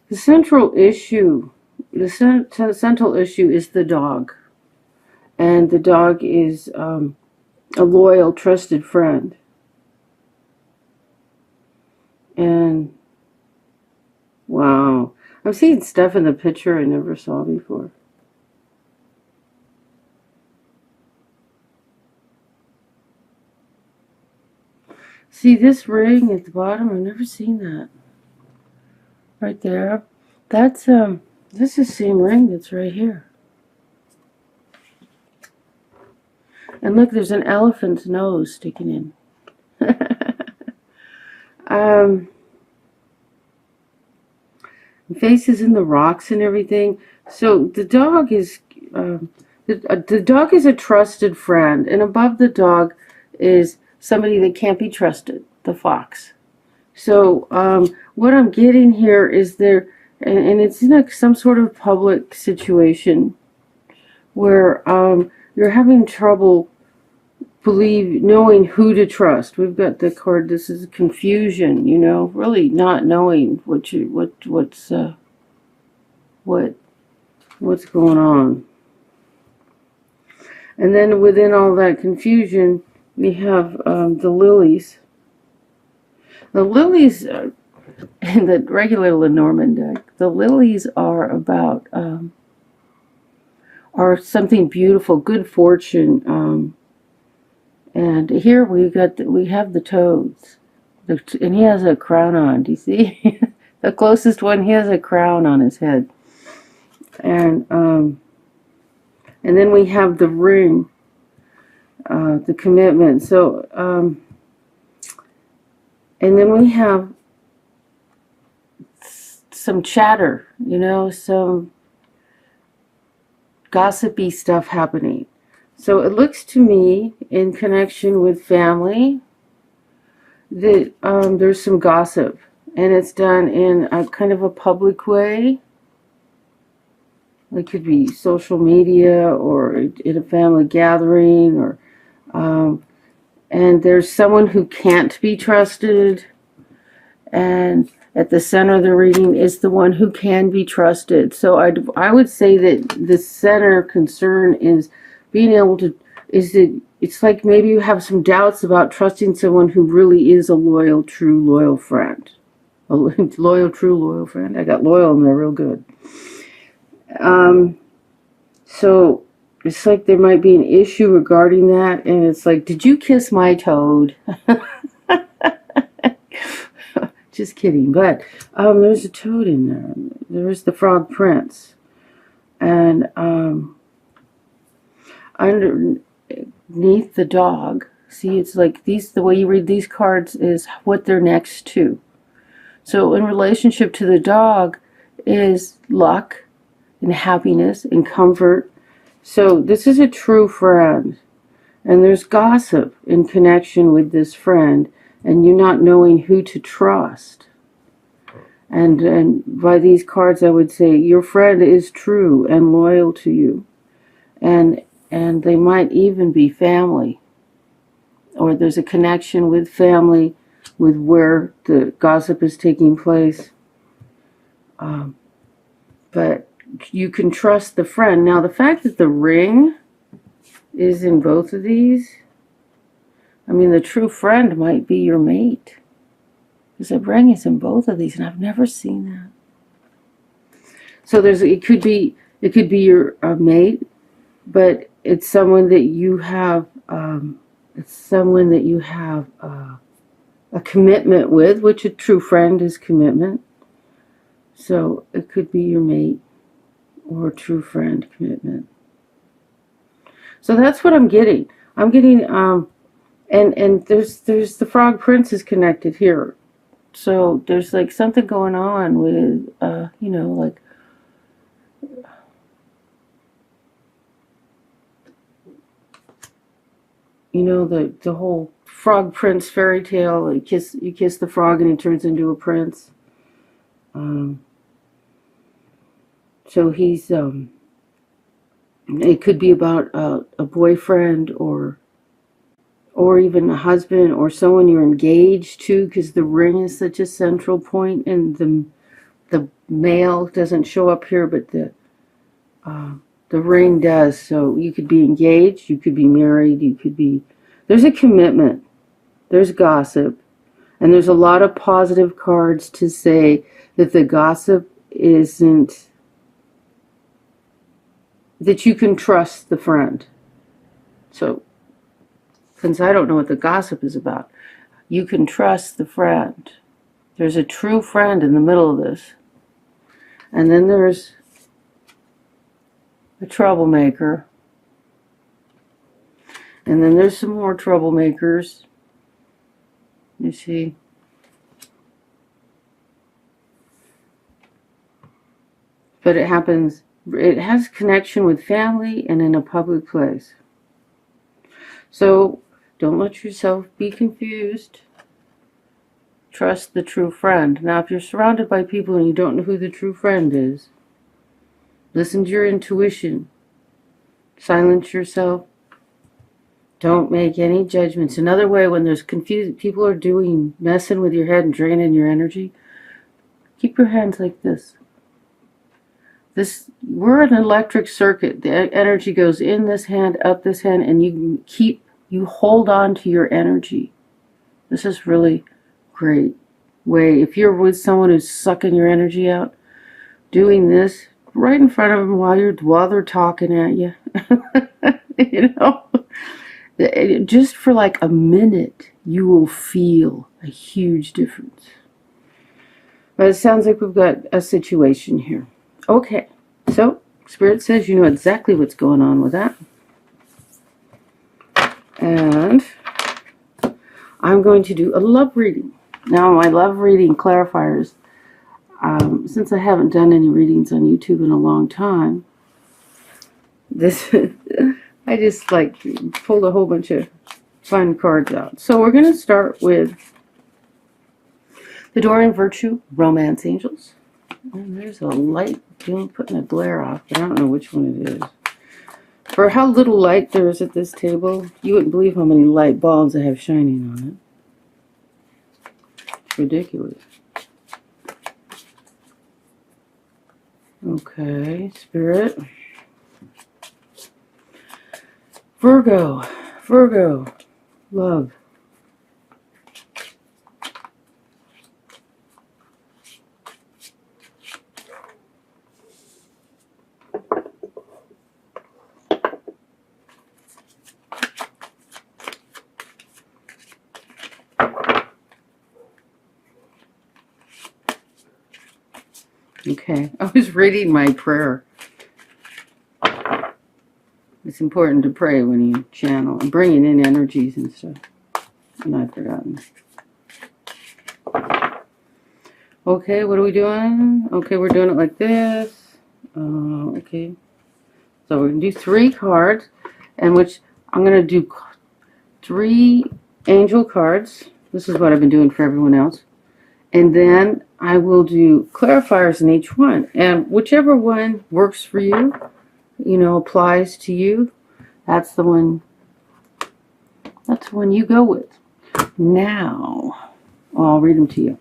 The central issue, central issue is the dog. And the dog is a loyal, trusted friend. And wow, I'm seeing stuff in the picture I never saw before. See this ring at the bottom? I've never seen that. Right there. That's this is the same ring that's right here. And look, there's an elephant's nose sticking in. Faces in the rocks and everything. So the dog is the dog is a trusted friend, and above the dog is somebody that can't be trusted, the fox. So what I'm getting here is there, and it's in some sort of public situation where you're having trouble knowing who to trust. We've got the card. This is confusion. You know, really not knowing what's going on. And then within all that confusion, we have the lilies. The lilies, in the regular Lenormand deck, the lilies are about are something beautiful, good fortune. And here we have the toads, and he has a crown on. Do you see? The closest one, he has a crown on his head, and then we have the ring, the commitment. So, and then we have some chatter, you know, some gossipy stuff happening. So it looks to me, in connection with family, that there's some gossip, and it's done in a kind of a public way. It could be social media or in a family gathering, or and there's someone who can't be trusted, and at the center of the reading is the one who can be trusted. So I would say that the center concern is being able to, it's like maybe you have some doubts about trusting someone who really is a loyal, true, loyal friend. A loyal, true, loyal friend. I got loyal in there real good. So it's like there might be an issue regarding that, and it's like, did you kiss my toad? Just kidding. But there's a toad in there. There's the frog prince. And underneath the dog, see, it's like the way you read these cards is what they're next to. So in relationship to the dog is luck and happiness and comfort. So this is a true friend. And there's gossip in connection with this friend, and you not knowing who to trust. And by these cards, I would say your friend is true and loyal to you. And they might even be family, or there's a connection with family with where the gossip is taking place. But you can trust the friend. Now, the fact that the ring is in both of these, I mean, the true friend might be your mate, because the ring is in both of these, and I've never seen that. So it could be your mate, but it's someone that you have a commitment with, which a true friend is commitment. So it could be your mate or true friend commitment. So that's what I'm getting. I'm getting and there's the frog prince is connected here. So there's like something going on with you know, like you know, the whole frog prince fairy tale. You kiss the frog and he turns into a prince. So he's it could be about a boyfriend or even a husband or someone you're engaged to, because the ring is such a central point in the male doesn't show up here, but the ring does. So you could be engaged, you could be married, you could be... There's a commitment, there's gossip, and there's a lot of positive cards to say that the gossip isn't... that you can trust the friend. So, since I don't know what the gossip is about, you can trust the friend. There's a true friend in the middle of this. And then there's a troublemaker. And then there's some more troublemakers. You see. But it happens, it has connection with family and in a public place. So don't let yourself be confused. Trust the true friend. Now, if you're surrounded by people and you don't know who the true friend is, listen to your intuition. Silence yourself. Don't make any judgments. Another way, when there's confusion, people are messing with your head and draining your energy, keep your hands like this. We're an electric circuit. The energy goes in this hand, up this hand, and you hold on to your energy. This is really great way. If you're with someone who's sucking your energy out, doing this right in front of them while they're talking at you, you know, just for like a minute, you will feel a huge difference. But it sounds like we've got a situation here. Okay, so Spirit says you know exactly what's going on with that. And I'm going to do a love reading. Now, my love reading clarifiers, since I haven't done any readings on YouTube in a long time, I just like pulled a whole bunch of fun cards out. So we're going to start with the Dorian Virtue Romance Angels. And there's a light putting a glare off, but I don't know which one it is. For how little light there is at this table, you wouldn't believe how many light bulbs I have shining on it. It's ridiculous. Okay, Spirit. Virgo, love. Okay, I was reading my prayer. It's important to pray when you channel and bringing in energies and stuff. And I've forgotten. Okay, what are we doing? Okay, we're doing it like this. Okay, so we're going to do 3 cards, and which I'm going to do 3 angel cards. This is what I've been doing for everyone else. And then I will do clarifiers in each one. And whichever one works for you, you know, applies to you, that's the one you go with. Now, I'll read them to you.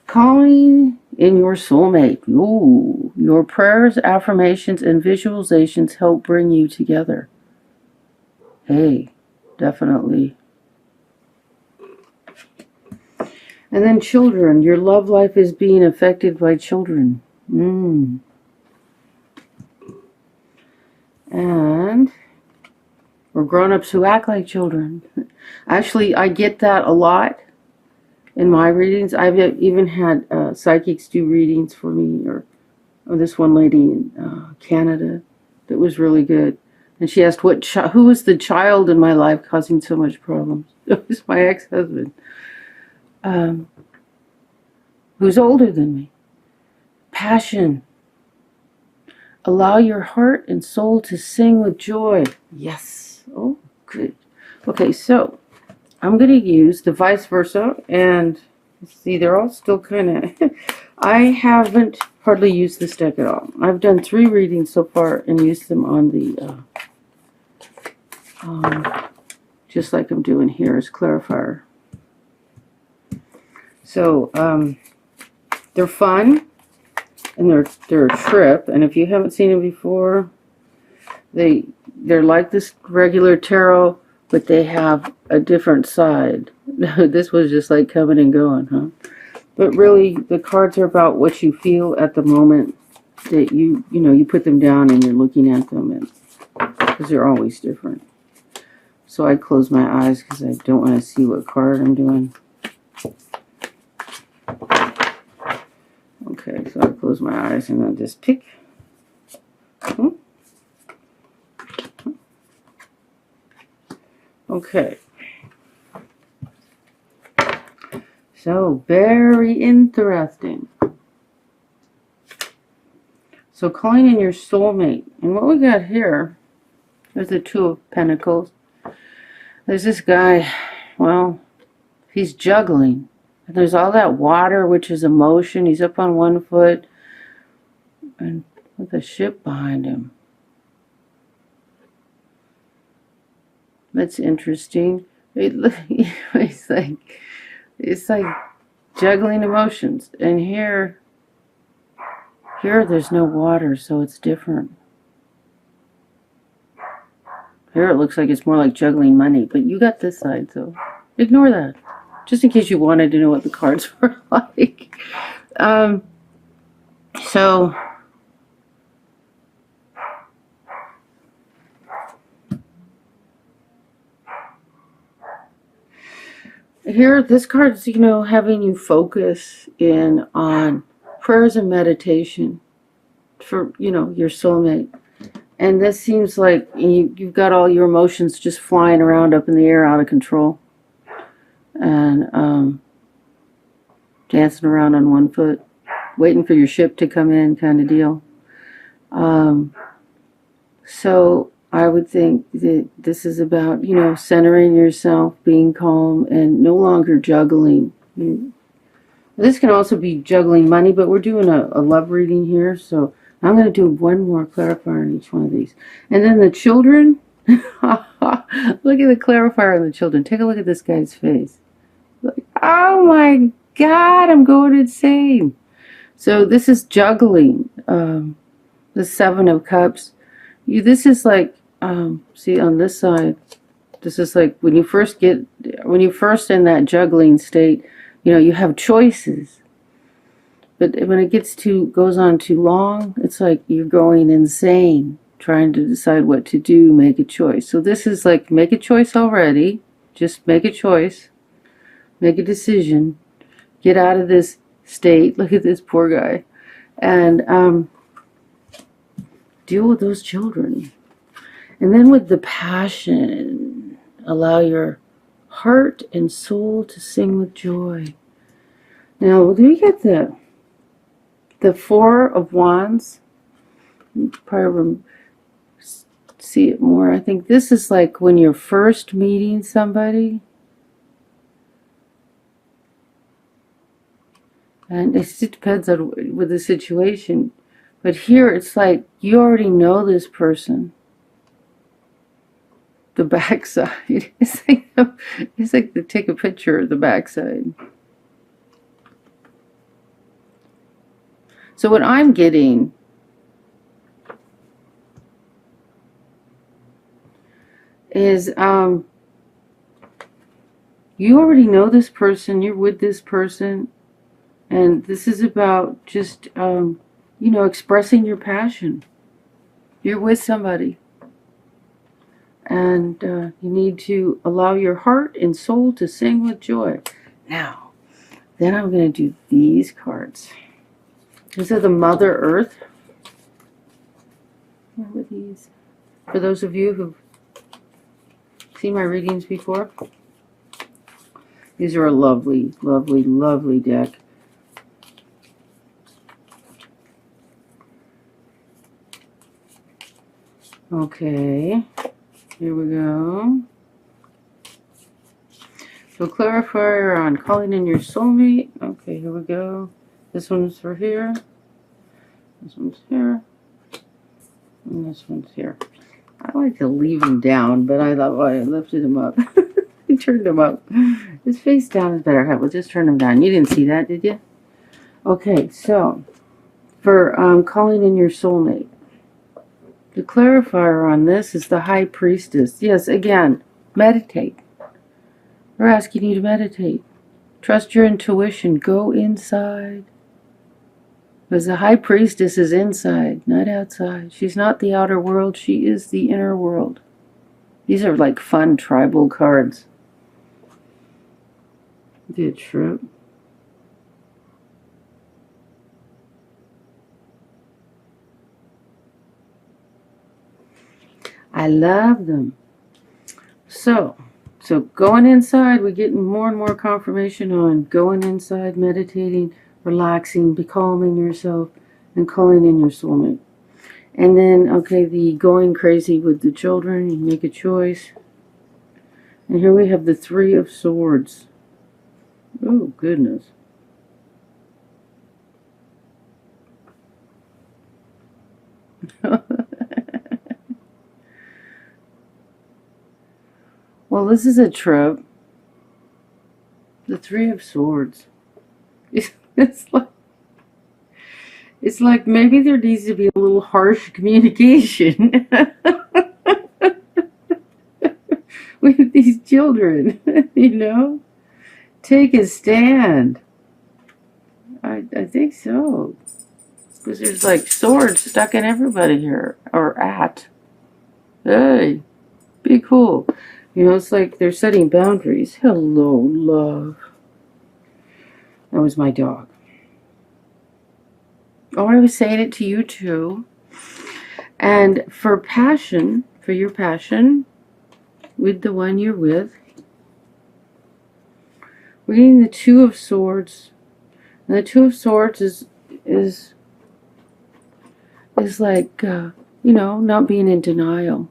Calling in your soulmate. Ooh, your prayers, affirmations, and visualizations help bring you together. Hey, definitely. And then children. Your love life is being affected by children. And or grown-ups who act like children. Actually, I get that a lot in my readings. I've even had psychics do readings for me, or this one lady in Canada that was really good. And she asked, who was the child in my life causing so much problems? It was my ex-husband, who's older than me. Passion. Allow your heart and soul to sing with joy. Yes. Oh, good. Okay, so I'm going to use the vice versa. And see, they're all still kind of... I haven't hardly used this deck at all. I've done 3 readings so far and used them on the... just like I'm doing here as clarifier. So, They're fun, and they're a trip. And if you haven't seen them before, they're like this regular tarot, but they have a different side. This was just like coming and going, huh? But really, the cards are about what you feel at the moment that you put them down and you're looking at them, and because they're always different. So I close my eyes because I don't want to see what card I'm doing. Okay, so I close my eyes and I just pick. Okay. So, very interesting. So, calling in your soulmate. And what we got here, there's the Two of Pentacles. There's this guy, well, he's juggling. And there's all that water, which is emotion. He's up on one foot. And with a ship behind him. That's interesting. It's like juggling emotions. And here there's no water, so it's different. Here it looks like it's more like juggling money, but you got this side, so ignore that. Just in case you wanted to know what the cards were like. So here, this card's, having you focus in on prayers and meditation for, your soulmate. And this seems like you've got all your emotions just flying around up in the air out of control. And dancing around on one foot, waiting for your ship to come in kind of deal. So I would think that this is about, centering yourself, being calm, and no longer juggling. This can also be juggling money, but we're doing a love reading here, so I'm going to do one more clarifier on each one of these. And then the children, look at the clarifier on the children. Take a look at this guy's face. Like, oh my God, I'm going insane. So this is juggling. The Seven of Cups. This is like, see on this side, this is like when you first in that juggling state, you have choices. But when it goes on too long, it's like you're going insane, trying to decide what to do, make a choice. So this is like, make a choice already. Just make a choice. Make a decision. Get out of this state. Look at this poor guy. And deal with those children. And then with the passion, allow your heart and soul to sing with joy. Now, we get the Four of Wands. You probably see it more. I think this is like when you're first meeting somebody. And it depends on with the situation. But here it's like you already know this person. The backside. It's like to take a picture of the backside. So what I'm getting is you already know this person, you're with this person, and this is about just expressing your passion. You're with somebody. And you need to allow your heart and soul to sing with joy. Now, then I'm going to do these cards. These are the Mother Earth. What were these? For those of you who've seen my readings before, these are a lovely, lovely, lovely deck. Okay. Here we go. So clarifier on calling in your soulmate. Okay, here we go. This one's for here. This one's here. And this one's here. I like to leave him down, but I thought, well, I lifted him up. I turned him up. His face down is better. We'll just turn him down. You didn't see that, did you? Okay, so for calling in your soulmate, the clarifier on this is the High Priestess. Yes, again, meditate. We're asking you to meditate. Trust your intuition. Go inside. Because the High Priestess is inside, not outside. She's not the outer world. She is the inner world. These are like fun tribal cards. The trip. I love them. So going inside, we're getting more and more confirmation on going inside, meditating, relaxing, becalming yourself, and calling in your soulmate. And then, okay, the going crazy with the children, you make a choice. And here we have the Three of Swords. Oh, goodness. Well, this is a trip. The Three of Swords. It's like maybe there needs to be a little harsh communication with these children, you know? Take a stand. I think so. Because there's like swords stuck in everybody here. Or at. Hey, be cool. You know, it's like they're setting boundaries. Hello, love. That was my dog. Oh, I was saying it to you too. And for passion, for your passion, with the one you're with, we're getting the Two of Swords. And the Two of Swords is like, you know, not being in denial.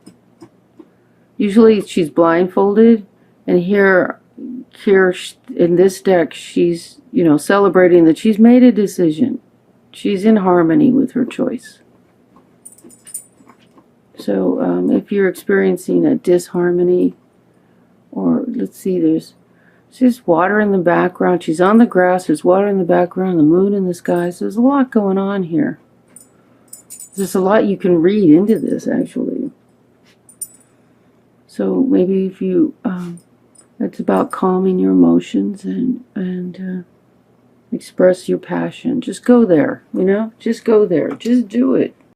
Usually she's blindfolded, and here in this deck, she's, you know, celebrating that she's made a decision. She's in harmony with her choice. So if you're experiencing a disharmony, or let's see, there's just water in the background. She's on the grass. There's water in the background, the moon in the sky. So there's a lot going on here. There's a lot you can read into this, actually. So maybe if you, it's about calming your emotions and express your passion. Just go there, you know? Just go there. Just do it.